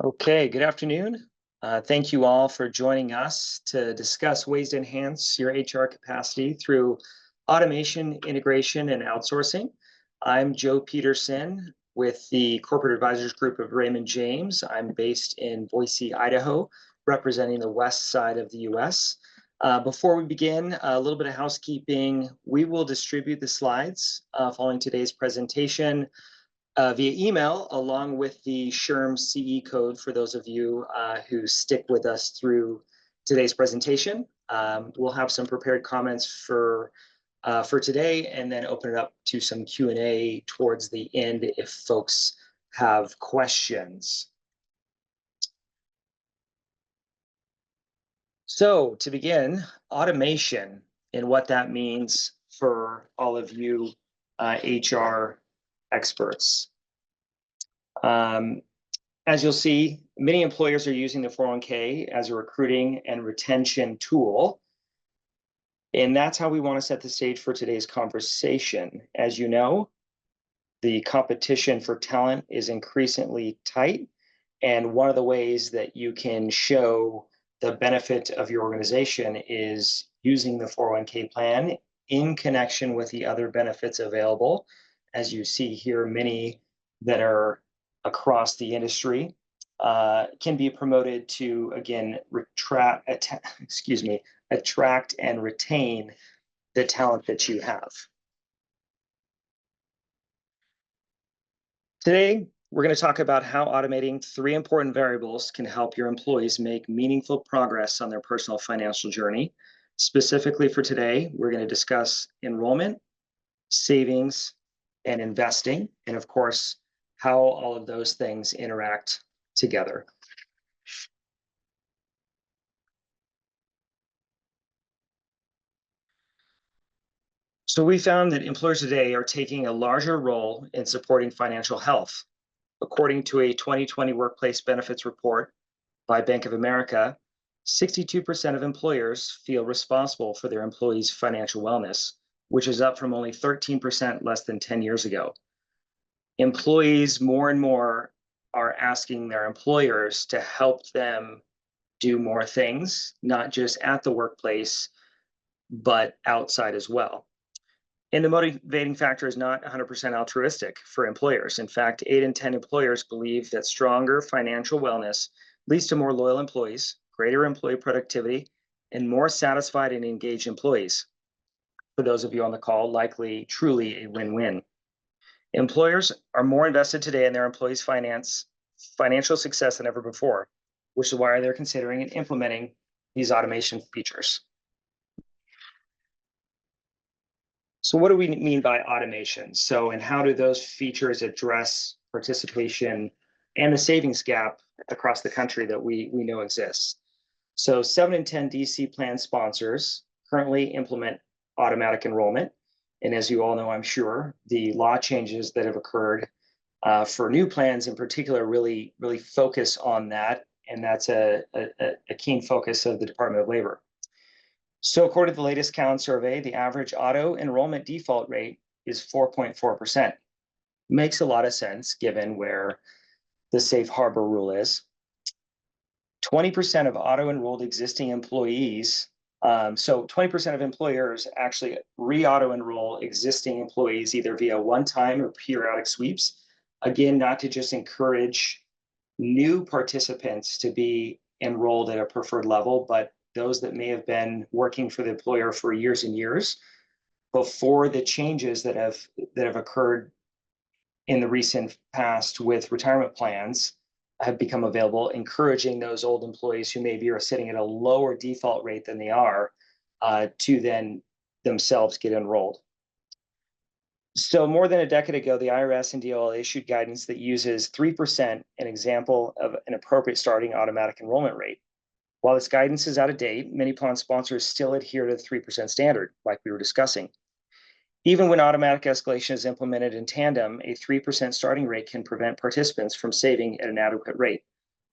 Okay, good afternoon. Thank you all for joining us to discuss ways to enhance your HR capacity through automation, integration, and outsourcing. I'm Joe Peterson with the Corporate Advisors Group of Raymond James. I'm based in Boise, Idaho, representing the west side of the US. Before we begin, a little bit of housekeeping. We will distribute the slides following today's presentation via email, along with the SHRM CE code for those of you who stick with us through today's presentation. We'll have some prepared comments for today, and then open it up to some Q&A towards the end if folks have questions. So to begin, automation and what that means for all of you HR experts. As you'll see, many employers are using the 401k as a recruiting and retention tool. And that's how we want to set the stage for today's conversation. As you know, the competition for talent is increasingly tight. And one of the ways that you can show the benefit of your organization is using the 401k plan in connection with the other benefits available. As you see here, many that are across the industry can be promoted to, again, attract and retain the talent that you have. Today, we're going to talk about how automating three important variables can help your employees make meaningful progress on their personal financial journey. Specifically for today, we're going to discuss enrollment, savings, and investing, and of course, how all of those things interact together. So we found that employers today are taking a larger role in supporting financial health. According to a 2020 Workplace Benefits Report by Bank of America, 62% of employers feel responsible for their employees' financial wellness, which is up from only 13% less than 10 years ago. Employees more and more are asking their employers to help them do more things, not just at the workplace, but outside as well. And the motivating factor is not 100% altruistic for employers. In fact, 8 in 10 employers believe that stronger financial wellness leads to more loyal employees, greater employee productivity, and more satisfied and engaged employees. For those of you on the call, likely truly a win-win. Employers are more invested today in their employees' financial success than ever before, which is why they're considering and implementing these automation features. So what do we mean by automation? And how do those features address participation and the savings gap across the country that we know exists? So 7 in 10 DC plan sponsors currently implement automatic enrollment. And as you all know, I'm sure, the law changes that have occurred for new plans in particular really focus on that. And that's a keen focus of the Department of Labor. So according to the latest Cowen survey, the average auto enrollment default rate is 4.4%. Makes a lot of sense given where the safe harbor rule is. 20% of auto-enrolled existing employees, so 20% of employers actually re-auto-enroll existing employees either via one-time or periodic sweeps. Again, not to just encourage new participants to be enrolled at a preferred level, but those that may have been working for the employer for years and years before the changes that have occurred in the recent past with retirement plans have become available, encouraging those old employees who maybe are sitting at a lower default rate than they are to then themselves get enrolled. So more than a decade ago, the IRS and DOL issued guidance that uses 3%, an example of an appropriate starting automatic enrollment rate. While this guidance is out of date, many plan sponsors still adhere to the 3% standard, like we were discussing. Even when automatic escalation is implemented in tandem, a 3% starting rate can prevent participants from saving at an adequate rate.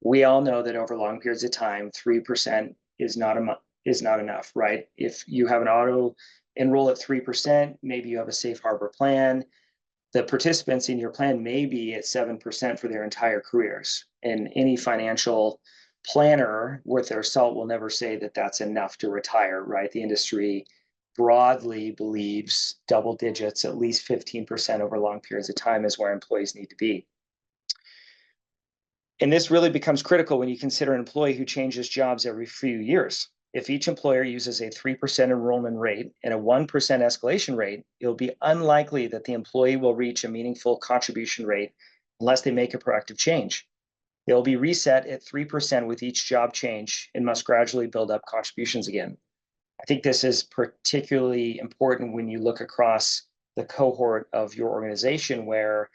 We all know that over long periods of time, 3% is not enough, right? If you have an auto enroll at 3%, maybe you have a safe harbor plan, the participants in your plan may be at 7% for their entire careers. And any financial planner worth their salt will never say that that's enough to retire, right? The industry broadly believes double digits, at least 15% over long periods of time, is where employees need to be. And this really becomes critical when you consider an employee who changes jobs every few years. If each employer uses a 3% enrollment rate and a 1% escalation rate, it'll be unlikely that the employee will reach a meaningful contribution rate unless they make a proactive change. They'll be reset at 3% with each job change and must gradually build up contributions again. I think this is particularly important when you look across the cohort of your organization, where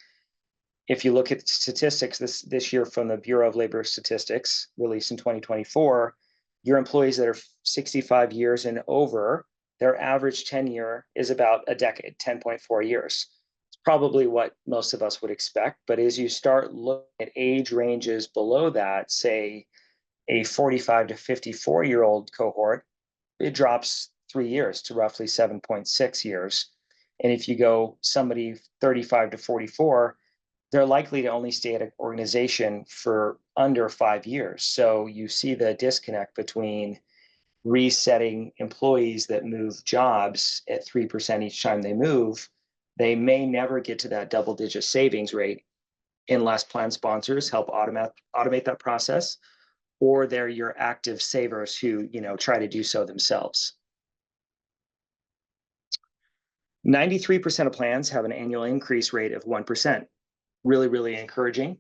if you look at statistics this year from the Bureau of Labor Statistics, released in 2024, your employees that are 65 years and over, their average tenure is about a decade, 10.4 years. It's probably what most of us would expect. But as you start looking at age ranges below that, say a 45 to 54-year-old cohort, it drops 3 years to roughly 7.6 years. And if you go somebody 35 to 44, they're likely to only stay at an organization for under 5 years. So you see the disconnect between resetting employees that move jobs at 3% each time they move. They may never get to that double-digit savings rate unless plan sponsors help automate that process, or they're your active savers who try to do so themselves. 93% of plans have an annual increase rate of 1%. Really, really encouraging.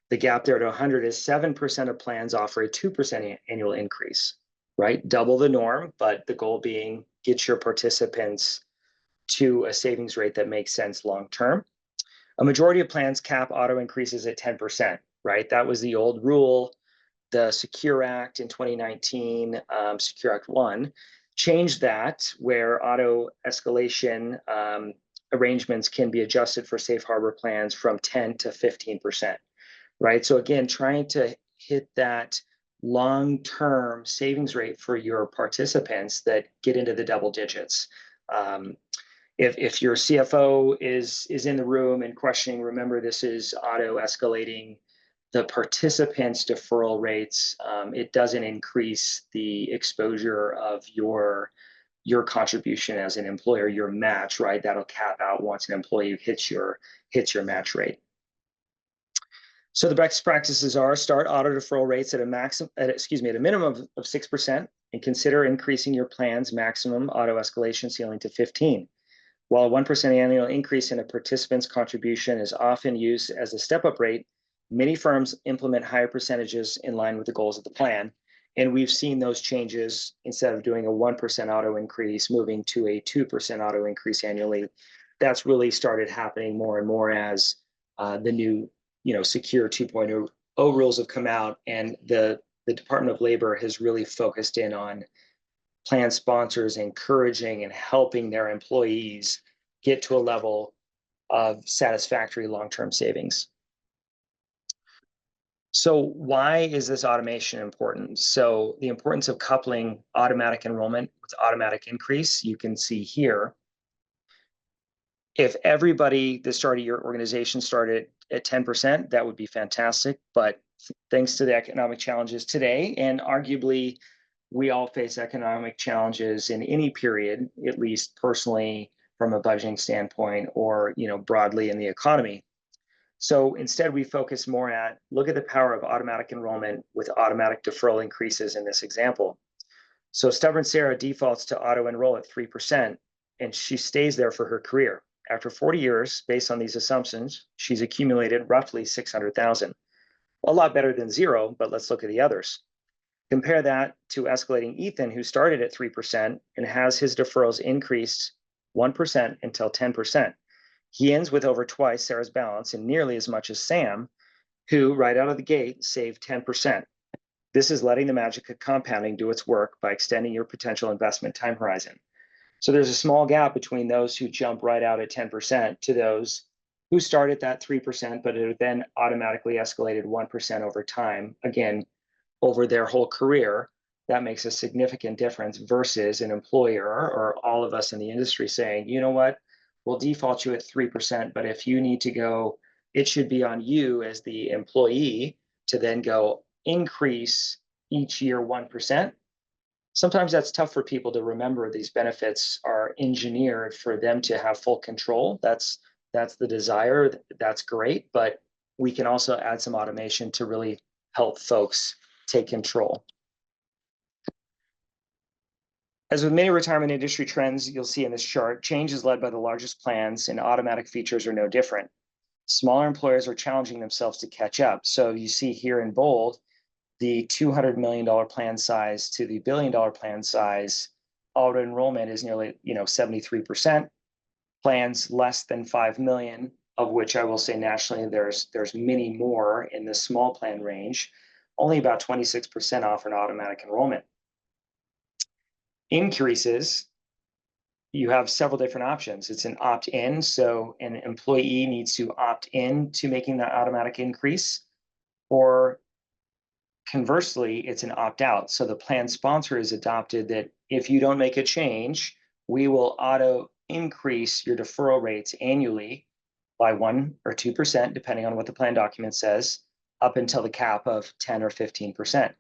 The gap there to 100 is 7% of plans offer a 2% annual increase, right? Double the norm, but the goal being get your participants to a savings rate that makes sense long term. A majority of plans cap auto increases at 10%, right? That was the old rule. The Secure Act in 2019, Secure Act 1, changed that, where auto escalation arrangements can be adjusted for safe harbor plans from 10 to 15%, right? So again, trying to hit that long-term savings rate for your participants that get into the double digits. If your CFO is in the room and questioning, remember this is auto escalating the participants' deferral rates. It doesn't increase the exposure of your contribution as an employer, your match, right? That'll cap out once an employee hits your match rate. So the best practices are start auto deferral rates at a minimum of 6%, and consider increasing your plan's maximum auto escalation ceiling to 15. While a 1% annual increase in a participant's contribution is often used as a step-up rate, many firms implement higher percentages in line with the goals of the plan. And we've seen those changes. Instead of doing a 1% auto increase, moving to a 2% auto increase annually. That's really started happening more and more as the new, Secure 2.0 rules have come out, and the Department of Labor has really focused in on plan sponsors encouraging and helping their employees get to a level of satisfactory long-term savings. So why is this automation important? So the importance of coupling automatic enrollment with automatic increase, you can see here. If everybody that started your organization started at 10%, that would be fantastic. But thanks to the economic challenges today, and arguably we all face economic challenges in any period, at least personally from a budgeting standpoint, or broadly in the economy. So instead, we focus more at, look at the power of automatic enrollment with automatic deferral increases in this example. So stubborn Sarah defaults to auto enroll at 3%, and she stays there for her career. After 40 years, based on these assumptions, she's accumulated roughly $600,000. A lot better than zero, but let's look at the others. Compare that to escalating Ethan, who started at 3% and has his deferrals increased 1% until 10%. He ends with over twice Sarah's balance and nearly as much as Sam, who right out of the gate saved 10%. This is letting the magic of compounding do its work by extending your potential investment time horizon. So there's a small gap between those who jump right out at 10% to those who start at that 3%, but it then automatically escalated 1% over time, again, over their whole career. That makes a significant difference versus an employer or all of us in the industry saying, you know what, we'll default you at 3%, but if you need to go, it should be on you as the employee to then go increase each year 1%. Sometimes that's tough for people to remember. These benefits are engineered for them to have full control. That's the desire. That's great, but we can also add some automation to really help folks take control. As with many retirement industry trends you'll see in this chart, change is led by the largest plans, and automatic features are no different. Smaller employers are challenging themselves to catch up. So you see here in bold, the $200 million plan size to the $1 billion plan size, auto enrollment is nearly 73%. Plans less than 5 million, of which I will say nationally there's many more in the small plan range, only about 26% offer an automatic enrollment. Increases, you have several different options. It's an opt-in, so an employee needs to opt in to making that automatic increase, or conversely, it's an opt-out. So the plan sponsor is adopted that if you don't make a change, we will auto increase your deferral rates annually by 1 or 2%, depending on what the plan document says, up until the cap of 10 or 15%.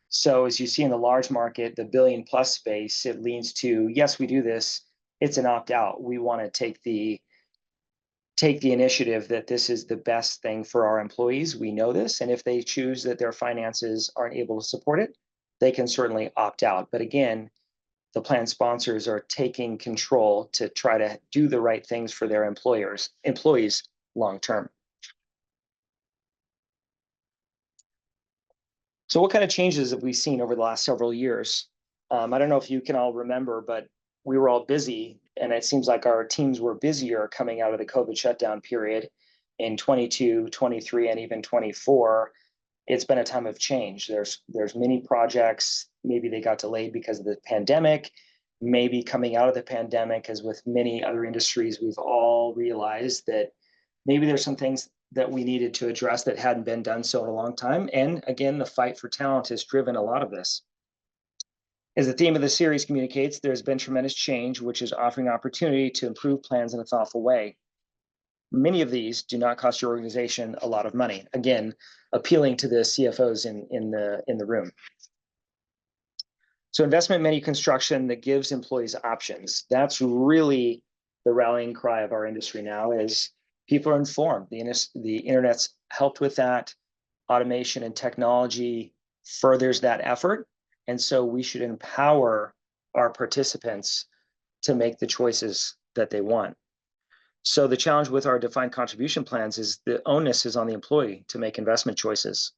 So as you see in the large market, the billion plus space, it leans to, yes, we do this. It's an opt-out. We want to take the initiative that this is the best thing for our employees. We know this, and if they choose that their finances aren't able to support it, they can certainly opt out. But again, the plan sponsors are taking control to try to do the right things for their employees long term. So what kind of changes have we seen over the last several years? I don't know if you can all remember, but we were all busy, and it seems like our teams were busier coming out of the COVID shutdown period in 22, 23, and even 24. It's been a time of change. There's many projects, maybe they got delayed because of the pandemic, maybe coming out of the pandemic, as with many other industries, we've all realized that maybe there's some things that we needed to address that hadn't been done so in a long time. And again, the fight for talent has driven a lot of this. As the theme of the series communicates, there's been tremendous change, which is offering opportunity to improve plans in a thoughtful way. Many of these do not cost your organization a lot of money. Again, appealing to the CFOs in the room. So investment menu construction that gives employees options. That's really the rallying cry of our industry now, is people are informed. The internet's helped with that. Automation and technology furthers that effort. And so we should empower our participants to make the choices that they want. So the challenge with our defined contribution plans is the onus is on the employee to make investment choices.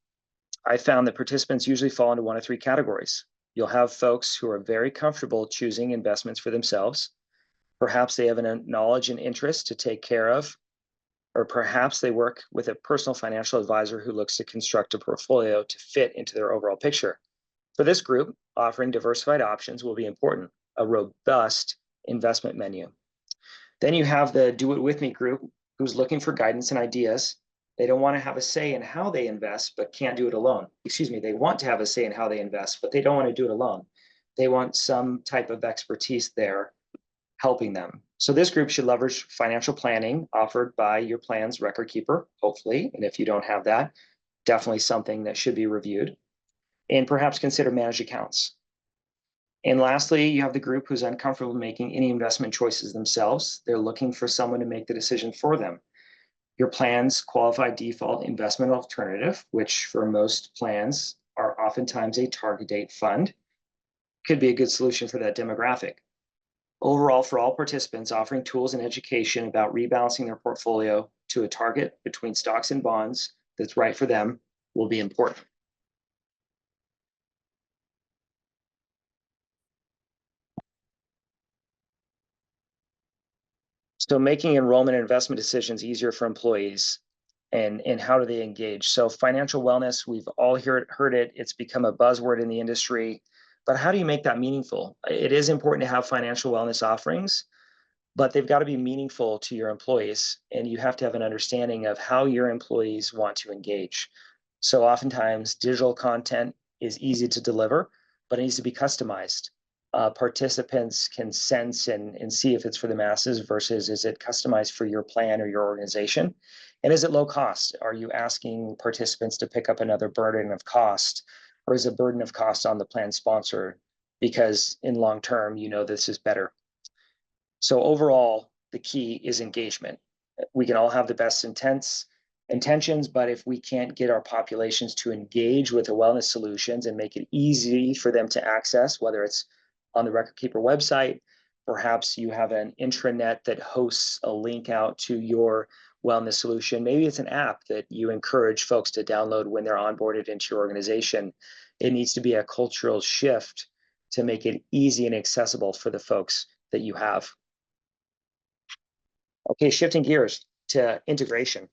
I found that participants usually fall into one of three categories. You'll have folks who are very comfortable choosing investments for themselves. Perhaps they have a knowledge and interest to take care of, or perhaps they work with a personal financial advisor who looks to construct a portfolio to fit into their overall picture. For this group, offering diversified options will be important, a robust investment menu. Then you have the do it with me group who's looking for guidance and ideas. They don't want to have a say in how they invest, but can't do it alone. Excuse me, they want to have a say in how they invest, but they don't want to do it alone. They want some type of expertise there helping them. So this group should leverage financial planning offered by your plan's record keeper, hopefully. And if you don't have that, definitely something that should be reviewed. And perhaps consider managed accounts. And lastly, you have the group who's uncomfortable making any investment choices themselves. They're looking for someone to make the decision for them. Your plan's qualified default investment alternative, which for most plans are oftentimes a target date fund, could be a good solution for that demographic. Overall, for all participants, offering tools and education about rebalancing their portfolio to a target between stocks and bonds that's right for them will be important. So making enrollment and investment decisions easier for employees, and how do they engage? So financial wellness, we've all heard it. It's become a buzzword in the industry, but how do you make that meaningful? It is important to have financial wellness offerings, but they've got to be meaningful to your employees, and you have to have an understanding of how your employees want to engage. So oftentimes digital content is easy to deliver, but it needs to be customized. participants can sense and see if it's for the masses versus is it customized for your plan or your organization? And is it low cost? Are you asking participants to pick up another burden of cost, or is a burden of cost on the plan sponsor because in long term, you know this is better? So overall, the key is engagement. We can all have the best intentions, but if we can't get our populations to engage with the wellness solutions and make it easy for them to access, whether it's on the record keeper website, perhaps you have an intranet that hosts a link out to your wellness solution. Maybe it's an app that you encourage folks to download when they're onboarded into your organization. It needs to be a cultural shift to make it easy and accessible for the folks that you have. Okay, shifting gears to integration.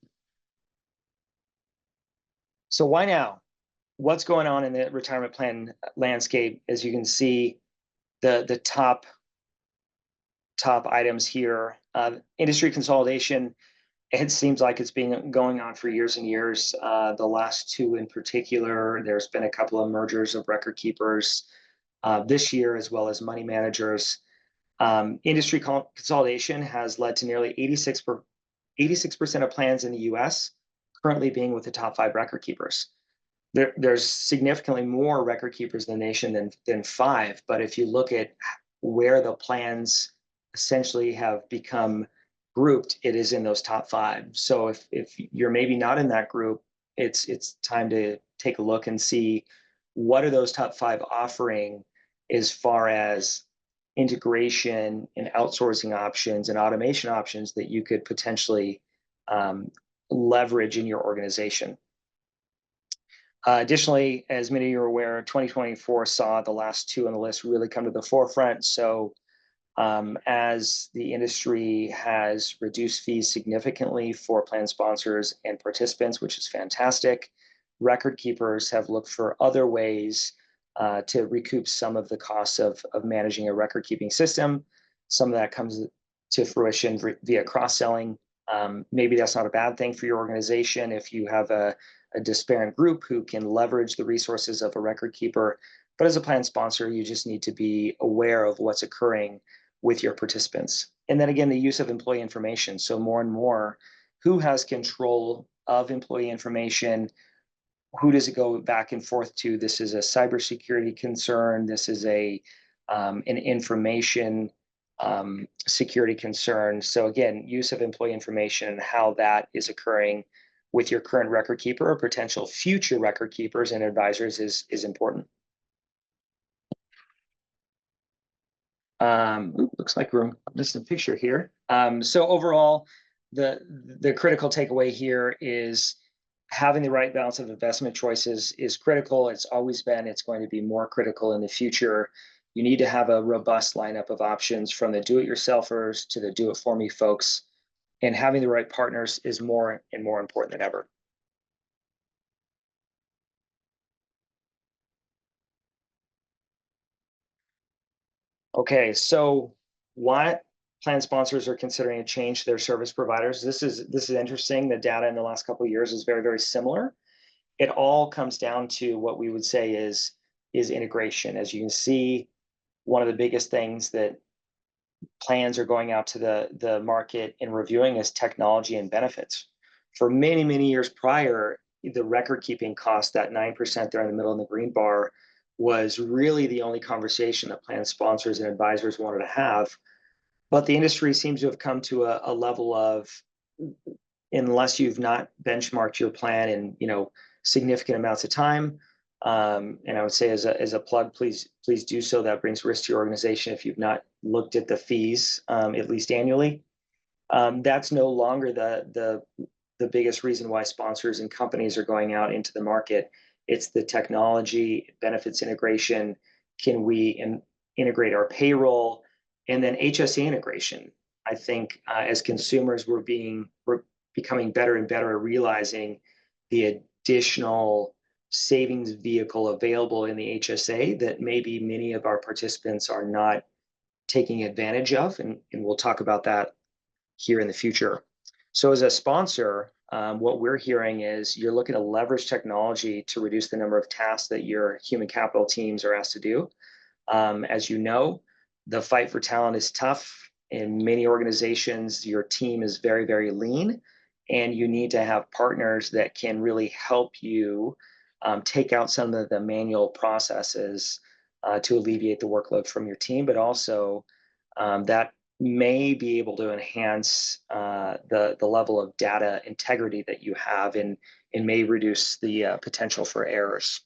So why now? What's going on in the retirement plan landscape? As you can see, the top items here, industry consolidation. It seems like it's been going on for years and years. The last two in particular, there's been a couple of mergers of record keepers this year, as well as money managers. Industry consolidation has led to nearly 86% of plans in the US currently being with the top 5 record keepers. There's significantly more record keepers in the nation than 5, but if you look at where the plans essentially have become grouped, it is in those top 5. So if you're maybe not in that group, it's time to take a look and see what are those top 5 offering as far as integration and outsourcing options and automation options that you could potentially leverage in your organization. Additionally, as many of you are aware, 2024 saw the last 2 on the list really come to the forefront. So as the industry has reduced fees significantly for plan sponsors and participants, which is fantastic, record keepers have looked for other ways to recoup some of the costs of managing a record keeping system. Some of that comes to fruition via cross-selling. Maybe that's not a bad thing for your organization if you have a disparate group who can leverage the resources of a record keeper. But as a plan sponsor, you just need to be aware of what's occurring with your participants. And then again, the use of employee information. So more and more, who has control of employee information? Who does it go back and forth to? This is a cybersecurity concern. This is an information security concern. So again, use of employee information and how that is occurring with your current record keeper or potential future record keepers and advisors is important. Looks like we're missing a picture here. So overall, the critical takeaway here is having the right balance of investment choices is critical. It's always been, it's going to be more critical in the future. You need to have a robust lineup of options from the do-it-yourselfers to the do-it-for-me folks. And having the right partners is more and more important than ever. Okay, so why plan sponsors are considering a change to their service providers. This is interesting. The data in the last couple of years is very, very similar. It all comes down to what we would say is integration. As you can see, one of the biggest things that plans are going out to the market and reviewing is technology and benefits. For many, many years prior, the record keeping cost, that 9% there in the middle in the green bar, was really the only conversation that plan sponsors and advisors wanted to have. But the industry seems to have come to a level of, unless you've not benchmarked your plan in significant amounts of time, and I would say as a plug, please do so. That brings risk to your organization if you've not looked at the fees at least annually. That's no longer the biggest reason why sponsors and companies are going out into the market. It's the technology, benefits integration. Can we integrate our payroll? And then HSA integration. I think as consumers, we're becoming better and better at realizing the additional savings vehicle available in the HSA that maybe many of our participants are not taking advantage of. And we'll talk about that here in the future. So as a sponsor, what we're hearing is you're looking to leverage technology to reduce the number of tasks that your human capital teams are asked to do. As you know, the fight for talent is tough. In many organizations, your team is very, very lean, and you need to have partners that can really help you take out some of the manual processes to alleviate the workload from your team, but also that may be able to enhance the level of data integrity that you have and may reduce the potential for errors.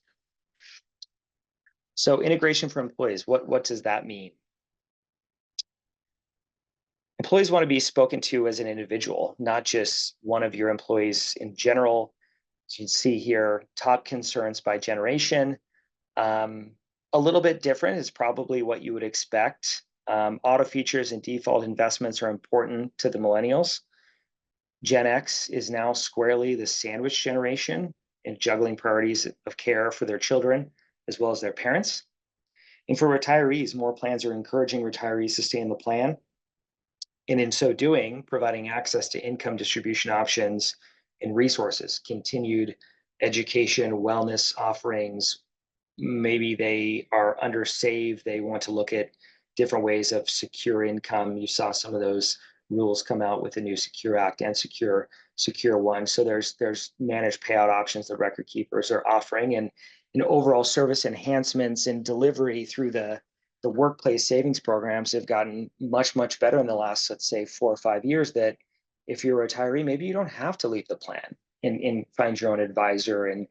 So integration for employees, what does that mean? Employees want to be spoken to as an individual, not just one of your employees in general. As you can see here, top concerns by generation. Um, a little bit different is probably what you would expect. Auto features and default investments are important to the millennials. Gen X is now squarely the sandwich generation in juggling priorities of care for their children as well as their parents. And for retirees, more plans are encouraging retirees to stay in the plan, and in so doing, providing access to income distribution options and resources, continued education, wellness offerings. Maybe they are undersaved. They want to look at different ways of secure income. You saw some of those rules come out with the new Secure Act and Secure One. So there's managed payout options that record keepers are offering, and overall service enhancements and delivery through the workplace savings programs have gotten much, much better in the last, let's say, 4 or 5 years, that if you're a retiree, maybe you don't have to leave the plan and find your own advisor and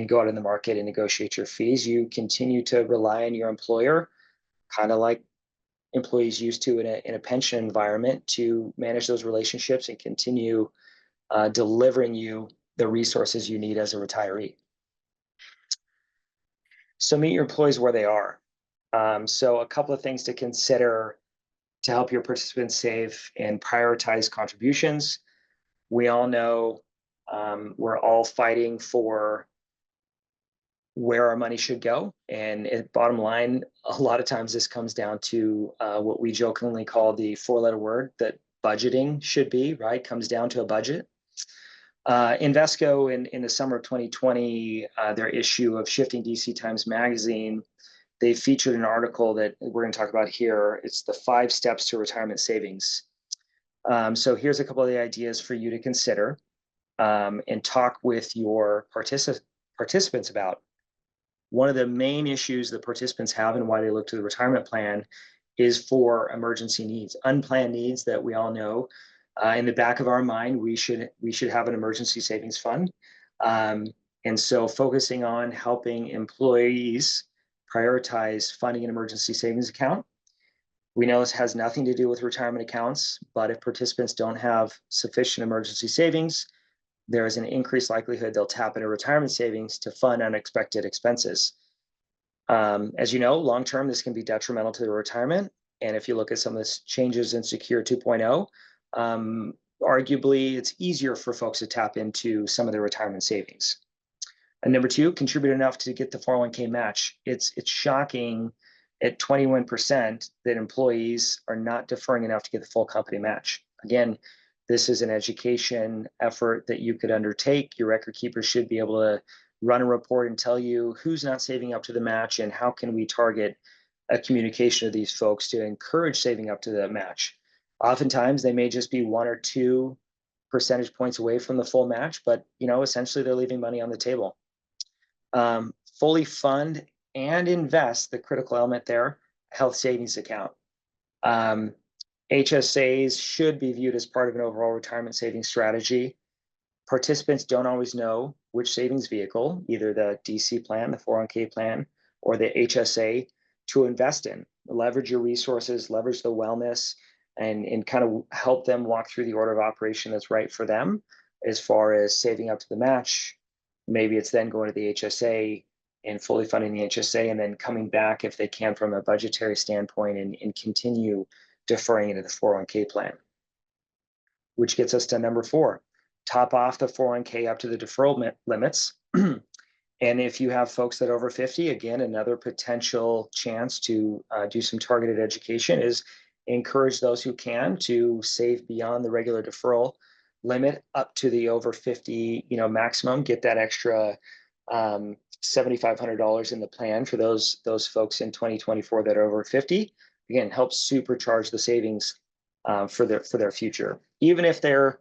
go out in the market and negotiate your fees. You continue to rely on your employer, kind of like employees used to in a pension environment, to manage those relationships and continue delivering you the resources you need as a retiree. So meet your employees where they are. So a couple of things to consider to help your participants save and prioritize contributions. We all know we're all fighting for where our money should go. And bottom line, a lot of times this comes down to what we jokingly call the four-letter word that budgeting should be, right? Comes down to a budget. Invesco in the summer of 2020, their issue of Shifting DC Times Magazine, they featured an article that we're going to talk about here. It's the 5 steps to retirement savings. So here's a couple of the ideas for you to consider and talk with your participants about. One of the main issues that participants have and why they look to the retirement plan is for emergency needs, unplanned needs that we all know. In the back of our mind, we should have an emergency savings fund. And so focusing on helping employees prioritize funding an emergency savings account. We know this has nothing to do with retirement accounts, but if participants don't have sufficient emergency savings, there is an increased likelihood they'll tap into retirement savings to fund unexpected expenses. As you know, long term, this can be detrimental to the retirement. And if you look at some of the changes in Secure 2.0, arguably it's easier for folks to tap into some of their retirement savings. And number 2, contribute enough to get the 401k match. It's shocking at 21% that employees are not deferring enough to get the full company match. Again, this is an education effort that you could undertake. Your record keeper should be able to run a report and tell you who's not saving up to the match and how can we target a communication of these folks to encourage saving up to the match. Oftentimes, they may just be 1 or 2 percentage points away from the full match, but essentially they're leaving money on the table. Fully fund and invest, the critical element there, health savings account. HSAs should be viewed as part of an overall retirement savings strategy. Participants don't always know which savings vehicle, either the DC plan, the 401k plan, or the HSA, to invest in. Leverage your resources, leverage the wellness, and kind of help them walk through the order of operation that's right for them as far as saving up to the match. Maybe it's then going to the HSA and fully funding the HSA and then coming back if they can from a budgetary standpoint and continue deferring into the 401k plan. Which gets us to number 4, top off the 401k up to the deferral limits. And if you have folks that are over 50, again, another potential chance to do some targeted education is encourage those who can to save beyond the regular deferral limit up to the over 50 maximum, get that extra $7,500 in the plan for those folks in 2024 that are over 50. Again, helps supercharge the savings for their future. Even if they're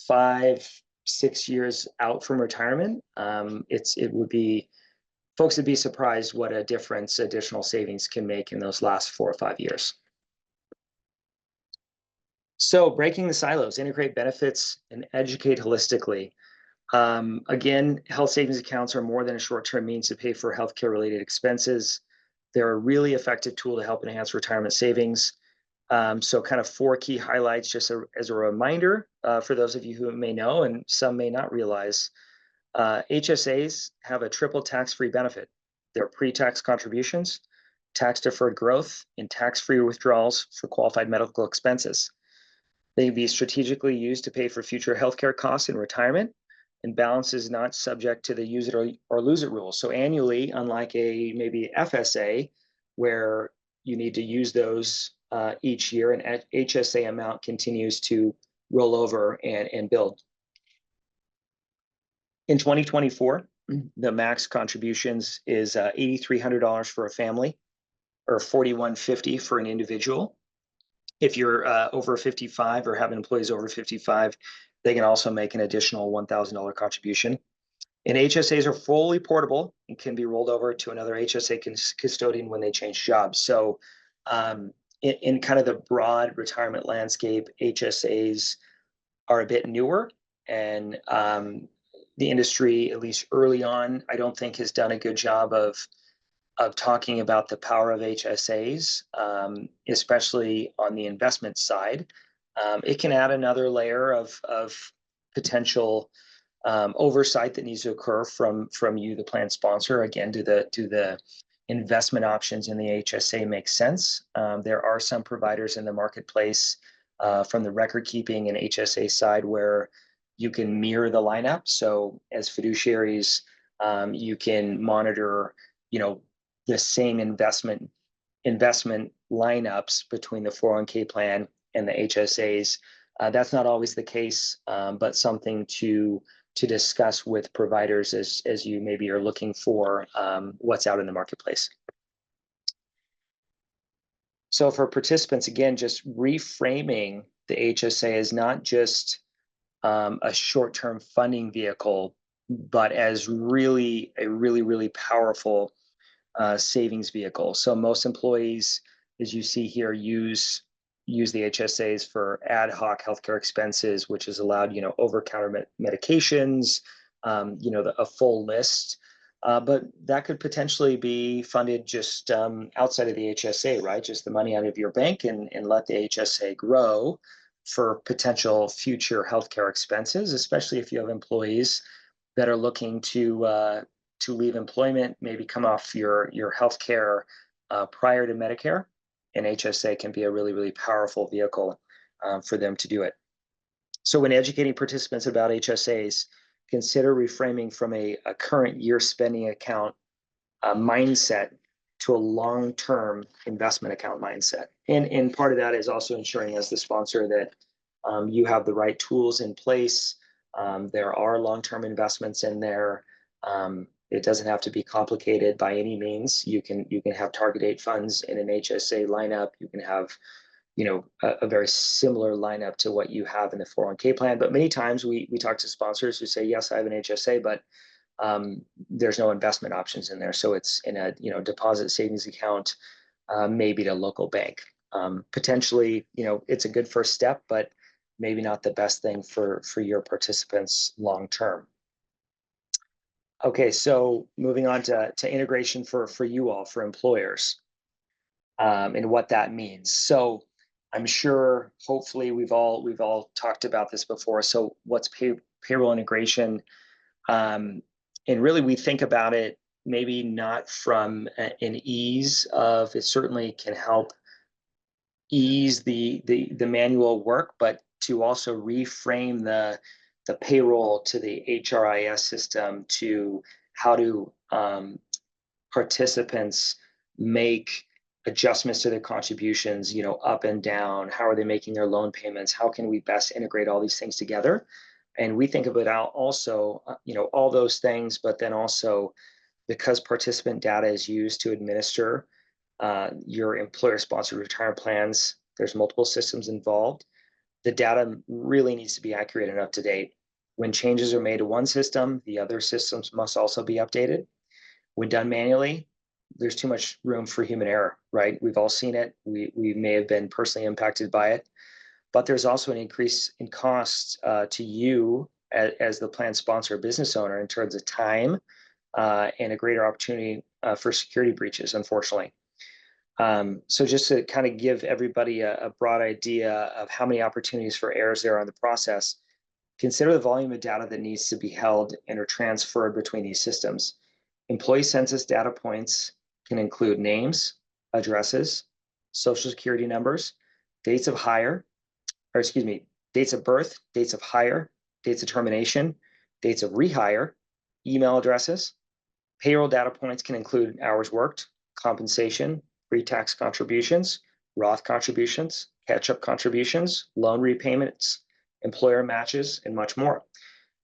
5, 6 years out from retirement, it would be folks would be surprised what a difference additional savings can make in those last 4 or 5 years. So breaking the silos, integrate benefits and educate holistically. Again, health savings accounts are more than a short-term means to pay for healthcare related expenses. They're a really effective tool to help enhance retirement savings. So kind of 4 key highlights, just as a reminder for those of you who may know and some may not realize. HSAs have a triple tax-free benefit. They're pre-tax contributions, tax-deferred growth, and tax-free withdrawals for qualified medical expenses. They can be strategically used to pay for future healthcare costs in retirement, and balance is not subject to the use it or lose it rule. So annually, unlike a maybe FSA, where you need to use those each year, an HSA amount continues to roll over and build. In 2024, the max contributions is $8,300 for a family, or $4,150 for an individual. If you're over 55 or have employees over 55, they can also make an additional $1,000 contribution. And HSAs are fully portable and can be rolled over to another HSA custodian when they change jobs. So in kind of the broad retirement landscape, HSAs are a bit newer, and the industry, at least early on, I don't think has done a good job of talking about the power of HSAs, especially on the investment side. It can add another layer of potential oversight that needs to occur from you, the plan sponsor. Again, do the investment options in the HSA make sense? There are some providers in the marketplace from the record keeping and HSA side where you can mirror the lineup. So as fiduciaries, you can monitor, the same investment lineups between the 401k plan and the HSAs. That's not always the case, but something to discuss with providers as you maybe are looking for what's out in the marketplace. So for participants, again, just reframing the HSA is not just a short-term funding vehicle, but as really powerful savings vehicle. So most employees, as you see here, use the HSAs for ad hoc healthcare expenses, which is allowed, over-counter medications, a full list. But that could potentially be funded just outside of the HSA, right? Just the money out of your bank and let the HSA grow for potential future healthcare expenses, especially if you have employees that are looking to leave employment, maybe come off your healthcare prior to Medicare. And HSA can be a really powerful vehicle for them to do it. So when educating participants about HSAs, consider reframing from a current year spending account mindset to a long-term investment account mindset. And part of that is also ensuring, as the sponsor, that you have the right tools in place. There are long-term investments in there. It doesn't have to be complicated by any means. You can have target date funds in an HSA lineup. You can have a very similar lineup to what you have in the 401k plan. But many times we talk to sponsors who say, yes, I have an HSA, but there's no investment options in there. So it's in a deposit savings account, maybe at a local bank. Potentially, it's a good first step, but maybe not the best thing for your participants long term. Okay, so moving on to integration for you all, for employers, and what that means. So I'm sure, hopefully, we've all talked about this before. So what's payroll integration? And really, we think about it maybe not from an ease of, it certainly can help ease the manual work, but to also reframe the payroll to the HRIS system, to how do participants make adjustments to their contributions, up and down. How are they making their loan payments? How can we best integrate all these things together? And we think of it out also, all those things, but then also because participant data is used to administer your employer-sponsored retirement plans, there's multiple systems involved. The data really needs to be accurate and up to date. When changes are made to one system, the other systems must also be updated. When done manually, there's too much room for human error, right? We've all seen it. We may have been personally impacted by it, but there's also an increase in cost to you as the plan sponsor or business owner in terms of time and a greater opportunity for security breaches, unfortunately. So just to kind of give everybody a broad idea of how many opportunities for errors there are in the process, consider the volume of data that needs to be held and or transferred between these systems. Employee census data points can include names, addresses, social security numbers, dates of hire, or excuse me, dates of birth, dates of hire, dates of termination, dates of rehire, email addresses. Payroll data points can include hours worked, compensation, pre-tax contributions, Roth contributions, catch-up contributions, loan repayments, employer matches, and much more.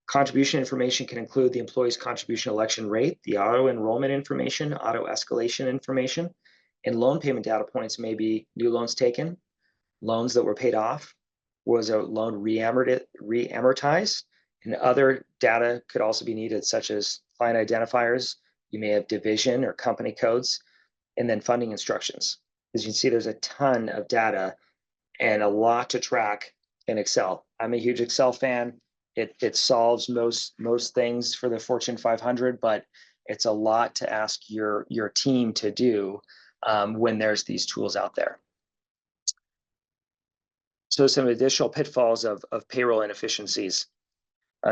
Contribution information can include the employee's contribution election rate, the auto enrollment information, auto escalation information, and loan payment data points may be new loans taken, loans that were paid off, was a loan re-amortized, and other data could also be needed, such as client identifiers. You may have division or company codes, and then funding instructions. As you can see, there's a ton of data and a lot to track in Excel. I'm a huge Excel fan. It solves most things for the Fortune 500, but it's a lot to ask your team to do when there's these tools out there. So some additional pitfalls of payroll inefficiencies.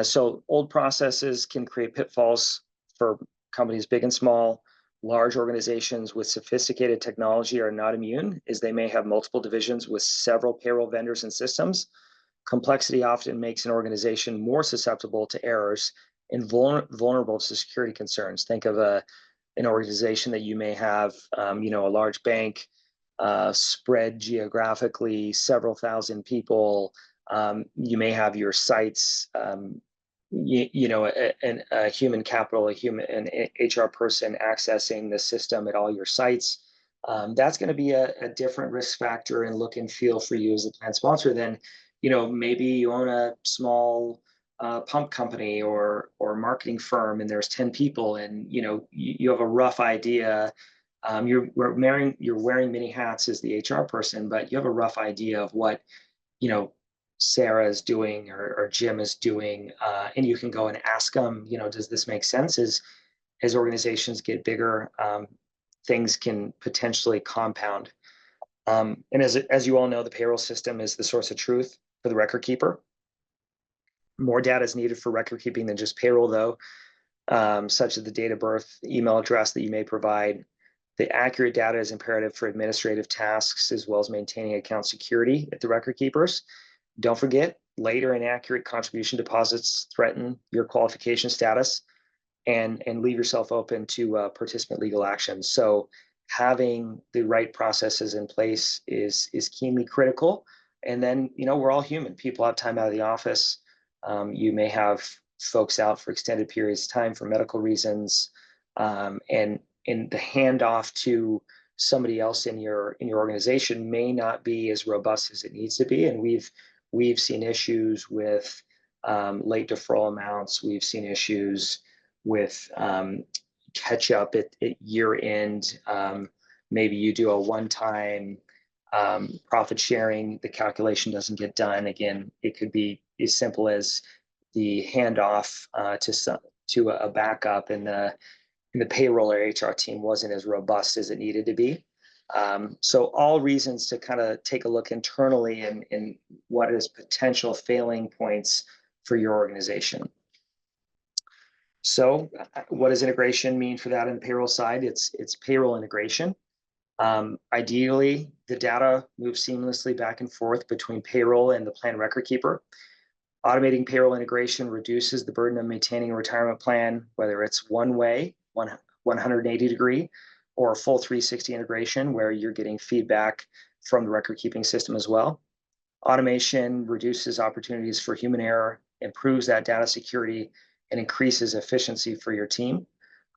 So old processes can create pitfalls for companies big and small. Large organizations with sophisticated technology are not immune, as they may have multiple divisions with several payroll vendors and systems. Complexity often makes an organization more susceptible to errors and vulnerable to security concerns. Think of an organization that you may have, a large bank spread geographically, several thousand people. You may have your sites, a human capital, an HR person accessing the system at all your sites. That's going to be a different risk factor and look and feel for you as a plan sponsor than, maybe you own a small pump company or marketing firm and there's 10 people and, you have a rough idea. You're wearing many hats as the HR person, but you have a rough idea of what, Sarah is doing or Jim is doing, and you can go and ask them, does this make sense? As organizations get bigger, things can potentially compound. And as you all know, the payroll system is the source of truth for the record keeper. More data is needed for record keeping than just payroll, though, such as the date of birth, email address that you may provide. The accurate data is imperative for administrative tasks as well as maintaining account security at the record keepers. Don't forget, late or inaccurate contribution deposits threaten your qualification status and leave yourself open to participant legal action. So having the right processes in place is keenly critical. And then, we're all human. People have time out of the office. You may have folks out for extended periods of time for medical reasons. And the handoff to somebody else in your organization may not be as robust as it needs to be. And we've seen issues with late deferral amounts. We've seen issues with catch up at year end. Maybe you do a one-time profit sharing, the calculation doesn't get done. Again, it could be as simple as the handoff to a backup and the payroll or HR team wasn't as robust as it needed to be. So all reasons to kind of take a look internally in what is potential failing points for your organization. So what does integration mean for that in the payroll side? It's payroll integration. Ideally, the data moves seamlessly back and forth between payroll and the plan record keeper. Automating payroll integration reduces the burden of maintaining a retirement plan, whether it's one way, 180 degree, or a full 360 integration where you're getting feedback from the record keeping system as well. Automation reduces opportunities for human error improves that data security and increases efficiency for your team.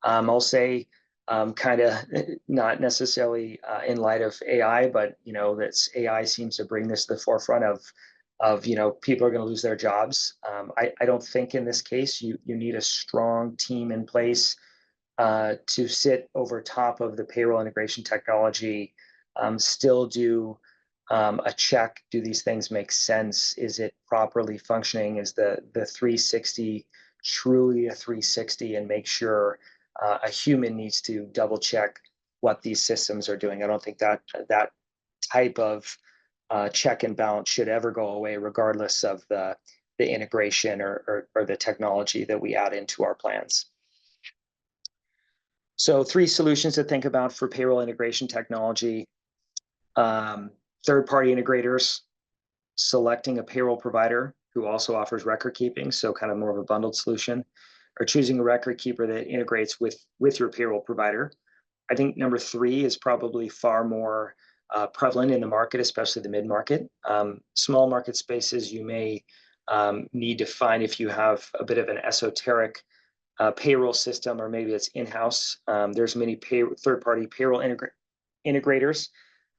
I'll say kind of not necessarily in light of AI, but that's AI seems to bring this to the forefront of people are going to lose their jobs. I don't think in this case you need a strong team in place to sit over top of the payroll integration technology, still do a check. Do these things make sense? Is it properly functioning? Is the 360 truly a 360? And make sure a human needs to double check what these systems are doing. I don't think that type of check and balance should ever go away, regardless of the integration or the technology that we add into our plans. So 3 solutions to think about for payroll integration technology. Third-party integrators, selecting a payroll provider who also offers record keeping, so kind of more of a bundled solution, or choosing a record keeper that integrates with your payroll provider. I think number 3 is probably far more prevalent in the market, especially the mid-market. Small market spaces, you may need to find if you have a bit of an esoteric payroll system, or maybe it's in-house. There's many third-party payroll integrators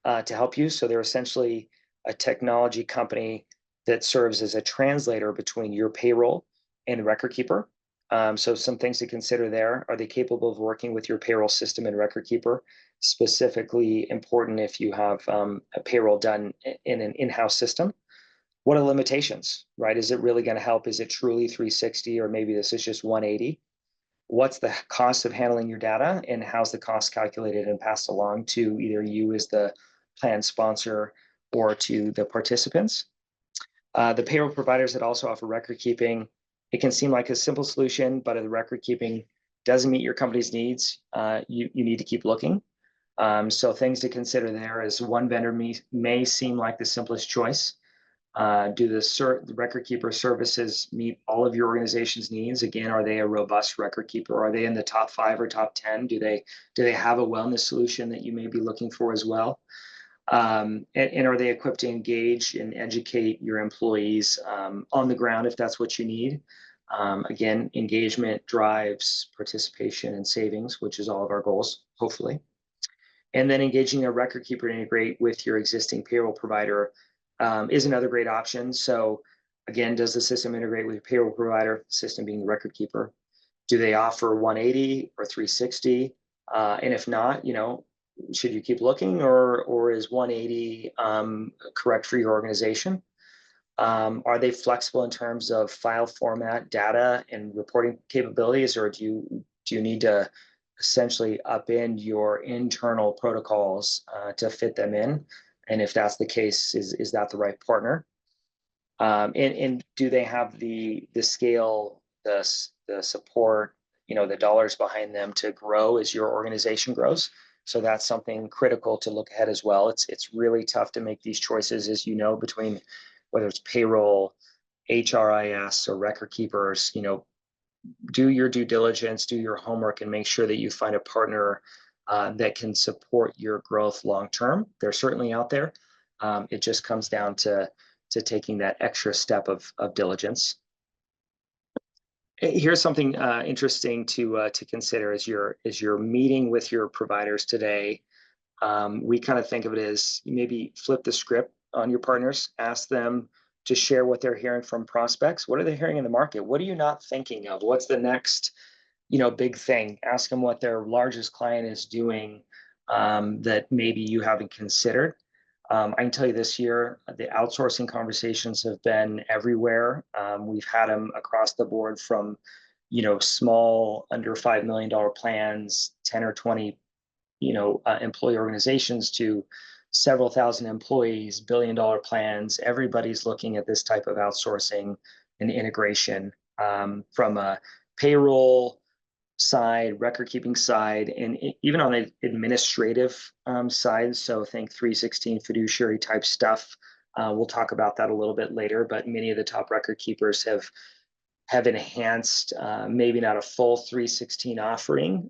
to help you. So they're essentially a technology company that serves as a translator between your payroll and the record keeper. So some things to consider there. Are they capable of working with your payroll system and record keeper? Specifically important if you have a payroll done in an in-house system. What are the limitations, right? Is it really going to help? Is it truly 360, or maybe this is just 180? What's the cost of handling your data, and how's the cost calculated and passed along to either you as the plan sponsor or to the participants? The payroll providers that also offer record keeping, it can seem like a simple solution, but if the record keeping doesn't meet your company's needs, you need to keep looking. So things to consider there is one vendor may seem like the simplest choice. Do the record keeper services meet all of your organization's needs? Again, are they a robust record keeper? Are they in the top 5 or top 10? Do they have a wellness solution that you may be looking for as well? And are they equipped to engage and educate your employees on the ground if that's what you need? Again, engagement drives participation and savings, which is all of our goals, hopefully. And then engaging a record keeper to integrate with your existing payroll provider is another great option. So again, does the system integrate with your payroll provider, system being the record keeper? Do they offer 180 or 360? And if not, should you keep looking, or is 180 correct for your organization? Are they flexible in terms of file format, data, and reporting capabilities, or do you need to essentially upend your internal protocols to fit them in? And if that's the case, is that the right partner? And do they have the scale, the support, the dollars behind them to grow as your organization grows? So that's something critical to look ahead as well. It's really tough to make these choices, as between whether it's payroll, HRIS, or record keepers. Do your due diligence, do your homework, and make sure that you find a partner that can support your growth long term. They're certainly out there. It just comes down to taking that extra step of diligence. Here's something interesting to consider as you're meeting with your providers today. We kind of think of it as maybe flip the script on your partners, ask them to share what they're hearing from prospects. What are they hearing in the market? What are you not thinking of? What's the next, big thing? Ask them what their largest client is doing that maybe you haven't considered. I can tell you this year, the outsourcing conversations have been everywhere. We've had them across the board from, small under $5 million plans, 10 or 20, employee organizations, to several thousand employees, billion-dollar plans. Everybody's looking at this type of outsourcing and integration from a payroll side, record-keeping side, and even on the administrative side. So think 316 fiduciary type stuff. We'll talk about that a little bit later, but many of the top record keepers have enhanced, maybe not a full 316 offering,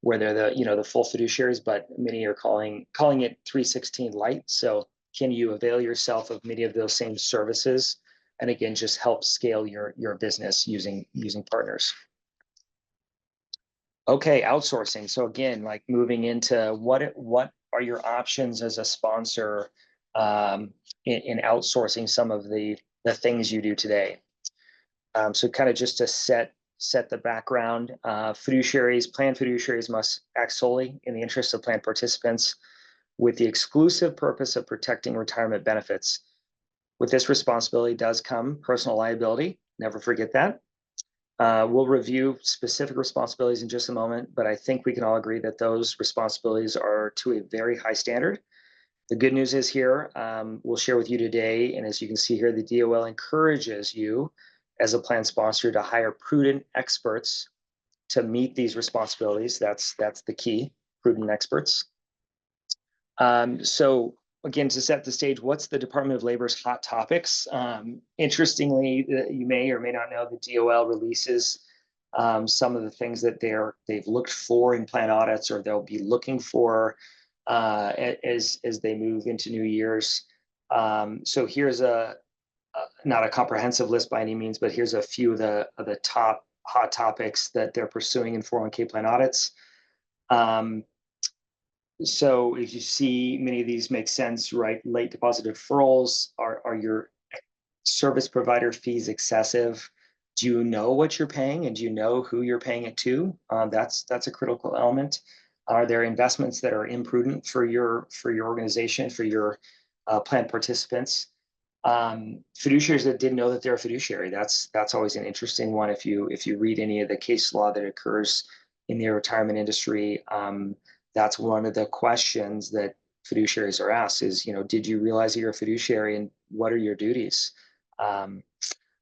where they're the full fiduciaries, but many are calling it 316 light. So can you avail yourself of many of those same services and again, just help scale your business using partners. Okay, outsourcing. So again, like moving into what are your options as a sponsor in outsourcing some of the things you do today. So kind of just to set the background, plan fiduciaries must act solely in the interest of plan participants with the exclusive purpose of protecting retirement benefits. With this responsibility does come personal liability. Never forget that. We'll review specific responsibilities in just a moment, but I think we can all agree that those responsibilities are to a very high standard. The good news is here, we'll share with you today, and as you can see here, the DOL encourages you as a plan sponsor to hire prudent experts to meet these responsibilities. That's the key, prudent experts. So again, to set the stage, what's the Department of Labor's hot topics? Interestingly, you may or may not know the DOL releases some of the things that they've looked for in plan audits, or they'll be looking for as they move into new years. So here's not a comprehensive list by any means, but here's a few of the top hot topics that they're pursuing in 401k plan audits. So if you see, many of these make sense, right? Late deposit deferrals. Are your service provider fees excessive? Do you know what you're paying, and do you know who you're paying it to? That's a critical element. Are there investments that are imprudent for your organization, for your plan participants? Fiduciaries that didn't know that they're a fiduciary. That's always an interesting one. If you read any of the case law that occurs in the retirement industry, that's one of the questions that fiduciaries are asked is, did you realize that you're a fiduciary, and what are your duties?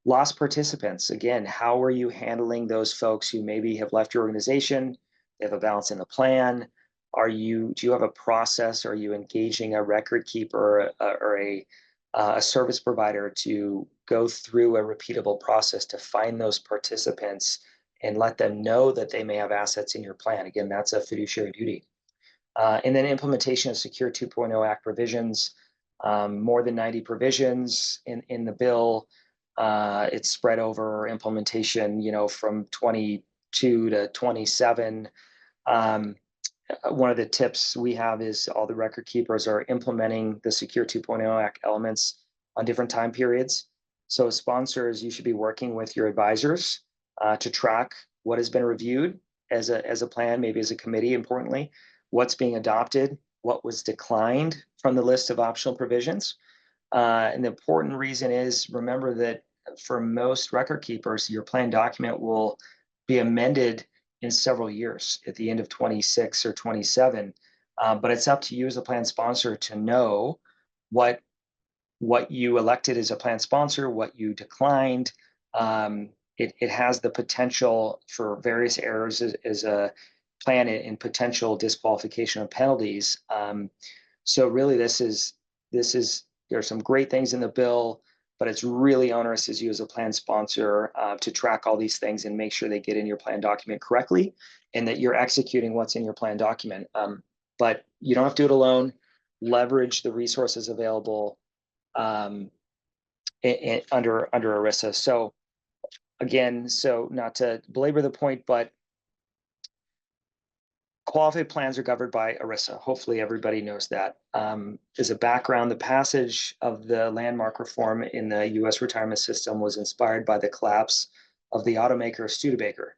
Lost participants. Again, how are you handling those folks who maybe have left your organization? They have a balance in the plan. Do you have a process? Are you engaging a record keeper or a service provider to go through a repeatable process to find those participants and let them know that they may have assets in your plan? Again, that's a fiduciary duty. And then implementation of Secure 2.0 Act provisions, more than 90 provisions in the bill. It's spread over implementation, from 22 to 27. One of the tips we have is all the record keepers are implementing the Secure 2.0 Act elements on different time periods. So sponsors, you should be working with your advisors to track what has been reviewed as a plan, maybe as a committee, importantly, what's being adopted, what was declined from the list of optional provisions. And the important reason is, remember that for most record keepers, your plan document will be amended in several years at the end of 26 or 27. But it's up to you as a plan sponsor to know what you elected as a plan sponsor, what you declined. It has the potential for various errors as a plan and potential disqualification of penalties. So really, there's some great things in the bill, but it's really onerous as you as a plan sponsor to track all these things and make sure they get in your plan document correctly, and that you're executing what's in your plan document. But you don't have to do it alone. Leverage the resources available under ERISA. So again, not to belabor the point, but qualified plans are governed by ERISA. Hopefully everybody knows that. As a background, the passage of the landmark reform in the U.S. retirement system was inspired by the collapse of the automaker Studebaker.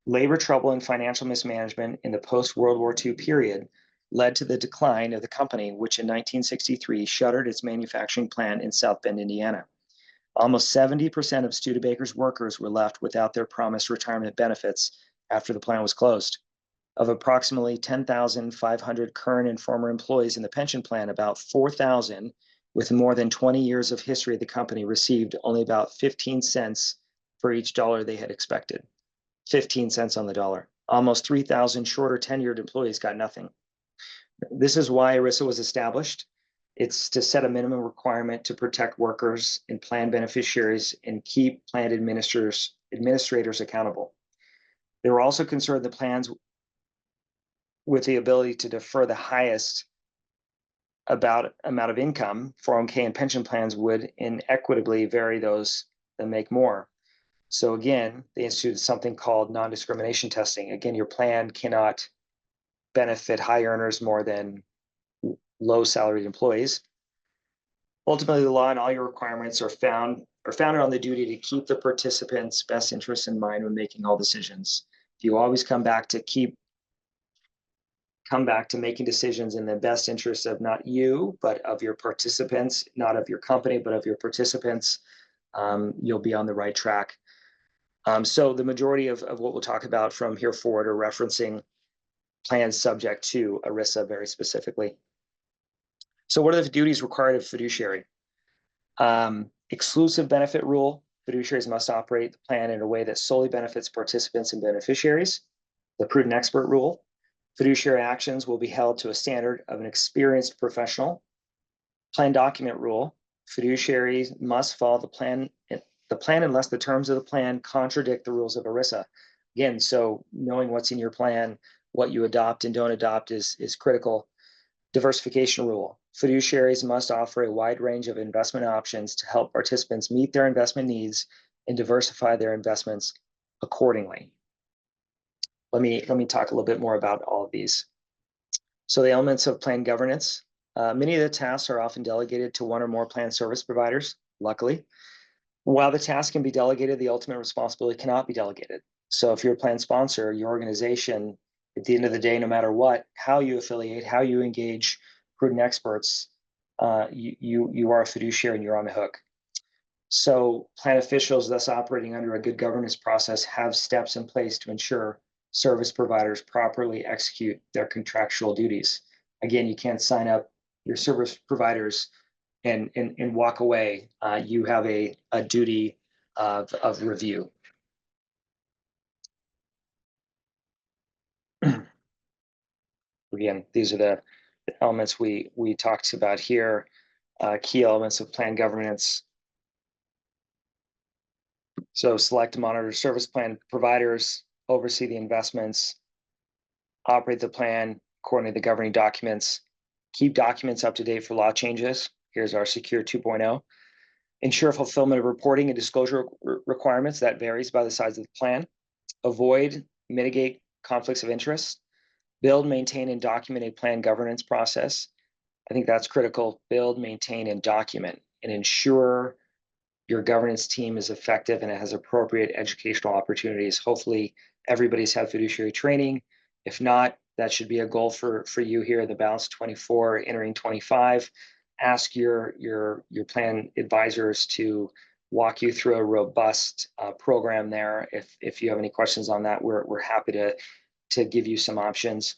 Labor trouble and financial mismanagement in the post-World War II period led to the decline of the company, which in 1963 shuttered its manufacturing plant in South Bend, Indiana. Almost 70% of Studebaker's workers were left without their promised retirement benefits after the plant was closed. Of approximately 10,500 current and former employees in the pension plan, about 4,000 with more than 20 years of history of the company received only about 15 cents for each dollar they had expected. 15 cents on the dollar. Almost 3,000 shorter tenured employees got nothing. This is why ERISA was established. It's to set a minimum requirement to protect workers and plan beneficiaries and keep plan administrators accountable. They were also concerned the plans with the ability to defer the highest about amount of income, 401k and pension plans would inequitably vary those that make more. So again, they instituted something called non-discrimination testing. Again, your plan cannot benefit high earners more than low salaried employees. Ultimately, the law and all your requirements are founded on the duty to keep the participants' best interests in mind when making all decisions. You always come back to making decisions in the best interest of not you, but of your participants, not of your company, but of your participants. You'll be on the right track. So the majority of what we'll talk about from here forward are referencing plans subject to ERISA very specifically. So what are the duties required of fiduciary? Exclusive benefit rule. Fiduciaries must operate the plan in a way that solely benefits participants and beneficiaries. The prudent expert rule. Fiduciary actions will be held to a standard of an experienced professional. Plan document rule. Fiduciaries must follow the plan unless the terms of the plan contradict the rules of ERISA. Again, so knowing what's in your plan, what you adopt and don't adopt is critical. Diversification rule. Fiduciaries must offer a wide range of investment options to help participants meet their investment needs and diversify their investments accordingly. Let me talk a little bit more about all of these. So the elements of plan governance. Many of the tasks are often delegated to one or more plan service providers, luckily. While the task can be delegated, the ultimate responsibility cannot be delegated. So if you're a plan sponsor, your organization, at the end of the day, no matter what, how you affiliate, how you engage prudent experts, you are a fiduciary and you're on the hook. So plan officials, thus operating under a good governance process, have steps in place to ensure service providers properly execute their contractual duties. Again, you can't sign up your service providers and walk away. You have a duty of review. Again, these are the elements we talked about here. Key elements of plan governance. So select and monitor service plan providers, oversee the investments, operate the plan according to the governing documents, keep documents up to date for law changes. Here's our Secure 2.0. Ensure fulfillment of reporting and disclosure requirements. That varies by the size of the plan. Avoid, mitigate conflicts of interest. Build, maintain, and document a plan governance process. I think that's critical. Build, maintain, and document, and ensure your governance team is effective and it has appropriate educational opportunities. Hopefully, everybody's had fiduciary training. If not, that should be a goal for you here in the balance 24, entering 25. Ask your plan advisors to walk you through a robust program there. If you have any questions on that, we're happy to give you some options.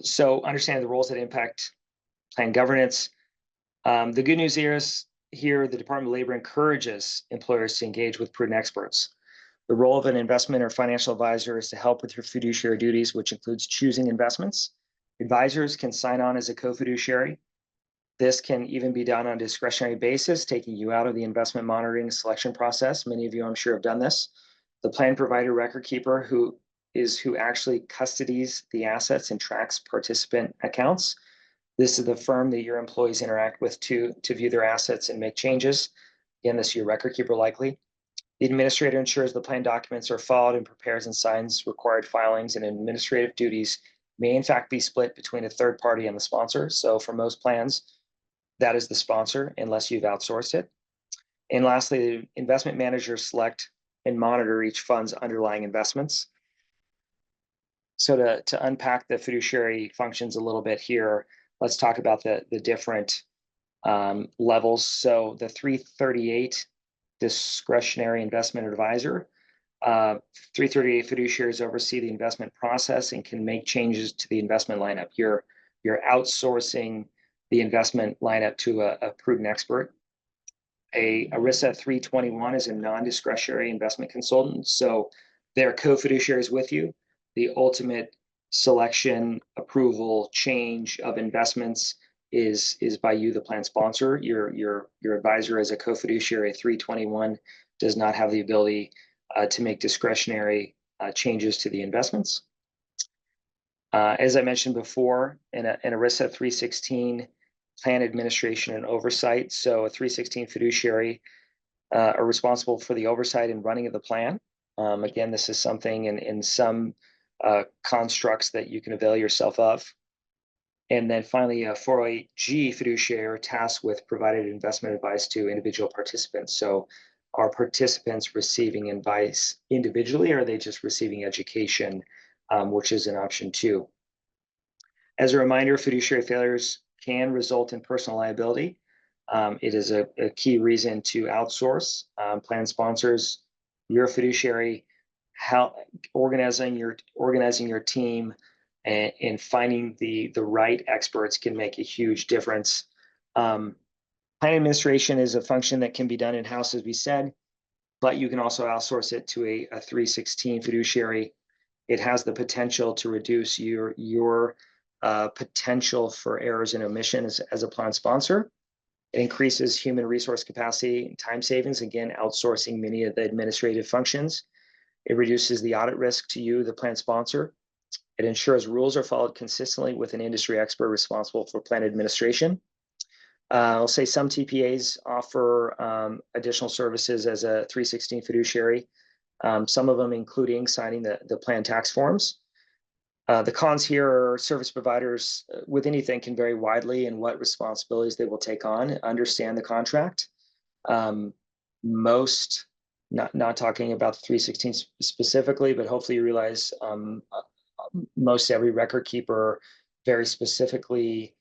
So understand the roles that impact plan governance. The good news is here, the Department of Labor encourages employers to engage with prudent experts. The role of an investment or financial advisor is to help with your fiduciary duties, which includes choosing investments. Advisors can sign on as a co-fiduciary. This can even be done on a discretionary basis, taking you out of the investment monitoring selection process. Many of you, I'm sure, have done this. The plan provider record keeper who actually custodies the assets and tracks participant accounts. This is the firm that your employees interact with to view their assets and make changes. Again, this is your record keeper likely. The administrator ensures the plan documents are followed and prepares and signs required filings, and administrative duties may in fact be split between a third party and the sponsor. So for most plans, that is the sponsor unless you've outsourced it. And lastly, the investment managers select and monitor each fund's underlying investments. So to unpack the fiduciary functions a little bit here, let's talk about the different levels. So the 338 discretionary investment advisor, 338 fiduciaries oversee the investment process and can make changes to the investment lineup. You're outsourcing the investment lineup to a prudent expert. A ERISA 321 is a non-discretionary investment consultant, so they're co-fiduciaries with you. The ultimate selection, approval, change of investments is by you, the plan sponsor. Your advisor as a co-fiduciary 321 does not have the ability to make discretionary changes to the investments. As I mentioned before, in ERISA 316, plan administration and oversight. So a 316 fiduciary are responsible for the oversight and running of the plan. Again, this is something in some constructs that you can avail yourself of. And then finally, a 408G fiduciary are tasked with providing investment advice to individual participants. So are participants receiving advice individually, or are they just receiving education, which is an option too? As a reminder, fiduciary failures can result in personal liability. It is a key reason to outsource. Plan sponsors, your fiduciary, how organizing your team and finding the right experts can make a huge difference. Plan administration is a function that can be done in-house, as we said, but you can also outsource it to a 316 fiduciary. It has the potential to reduce your potential for errors and omissions as a plan sponsor. It increases human resource capacity and time savings, again, outsourcing many of the administrative functions. It reduces the audit risk to you, the plan sponsor. It ensures rules are followed consistently with an industry expert responsible for plan administration. I'll say some TPAs offer additional services as a 316 fiduciary, some of them including signing the plan tax forms. The cons here are service providers with anything can vary widely in what responsibilities they will take on, understand the contract. Most, not talking about the 316 specifically, but hopefully you realize most every record keeper very specifically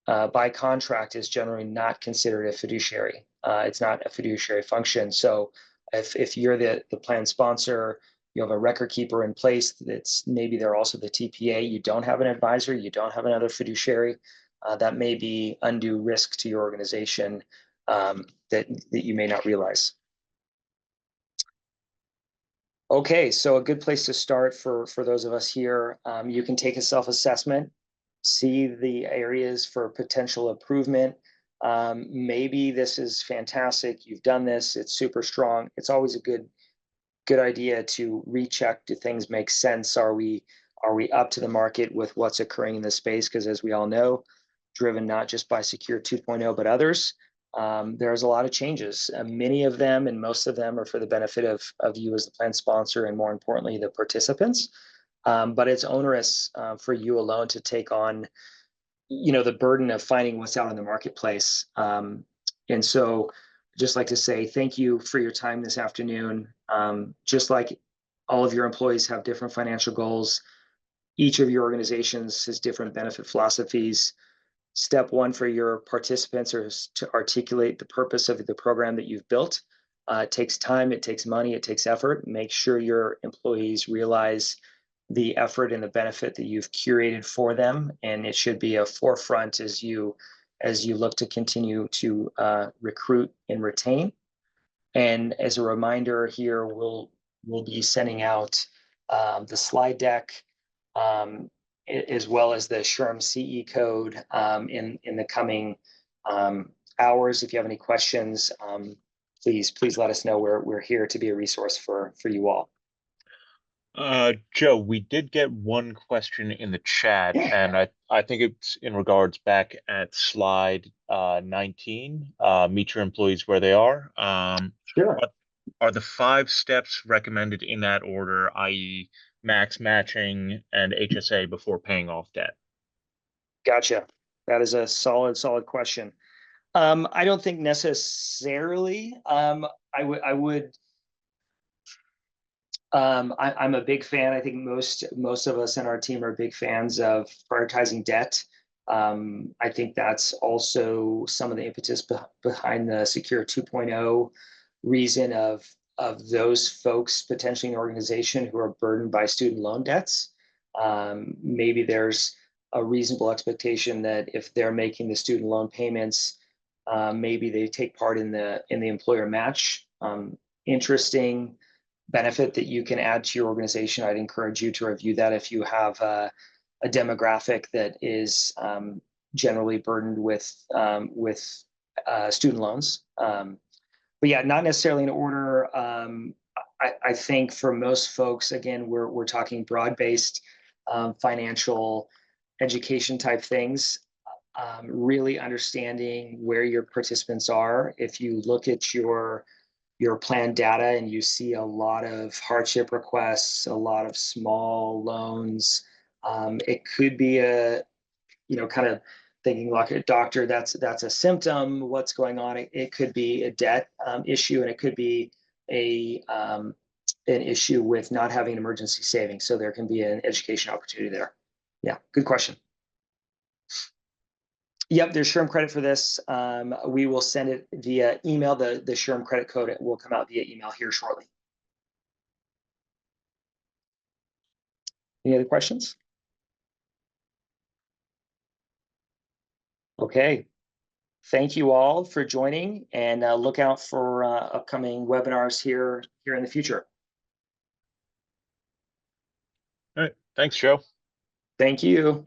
by contract is generally not considered a fiduciary. It's not a fiduciary function. So if you're the plan sponsor, you have a record keeper in place that's maybe they're also the TPA, you don't have an advisor, you don't have another fiduciary, that may be undue risk to your organization that you may not realize. Okay, so a good place to start for those of us here, you can take a self-assessment, see the areas for potential improvement. Maybe this is fantastic, you've done this, it's super strong. It's always a good idea to recheck, do things make sense? Are we up to the market with what's occurring in the space? Because as we all know, driven not just by Secure 2.0, but others, there's a lot of changes. Many of them and most of them are for the benefit of you as the plan sponsor and more importantly, the participants. But it's onerous for you alone to take on, the burden of finding what's out in the marketplace. And so just like to say thank you for your time this afternoon. Just like all of your employees have different financial goals, each of your organizations has different benefit philosophies. Step one for your participants is to articulate the purpose of the program that you've built. It takes time, it takes money, it takes effort. Make sure your employees realize the effort and the benefit that you've curated for them, and it should be a forefront as you look to continue to recruit and retain. And as a reminder here, we'll be sending out the slide deck as well as the SHRM CE code in the coming hours. If you have any questions, please let us know. We're here to be a resource for you all. Joe, we did get one question in the chat, and I think it's in regards back at slide 19, meet your employees where they are. Sure. Are the 5 steps recommended in that order, i.e. max matching and HSA before paying off debt? Gotcha. That is a solid question. I don't think necessarily. I'm a big fan. I think most of us in our team are big fans of prioritizing debt. I think that's also some of the impetus behind the Secure 2.0 reason of those folks potentially in an organization who are burdened by student loan debts. Maybe there's a reasonable expectation that if they're making the student loan payments, maybe they take part in the employer match. Interesting benefit that you can add to your organization. I'd encourage you to review that if you have a demographic that is generally burdened with student loans. But yeah, not necessarily in order. I think for most folks, again, we're talking broad-based financial education type things. Really understanding where your participants are. If you look at your plan data and you see a lot of hardship requests, a lot of small loans, it could be a, kind of thinking like a doctor, that's a symptom, what's going on. It could be a debt issue, and it could be an issue with not having an emergency savings. So there can be an education opportunity there. Yeah, good question. Yep, there's SHRM credit for this. We will send it via email. The SHRM credit code will come out via email here shortly. Any other questions? Okay. Thank you all for joining, and look out for upcoming webinars here in the future. All right. Thanks, Joe. Thank you.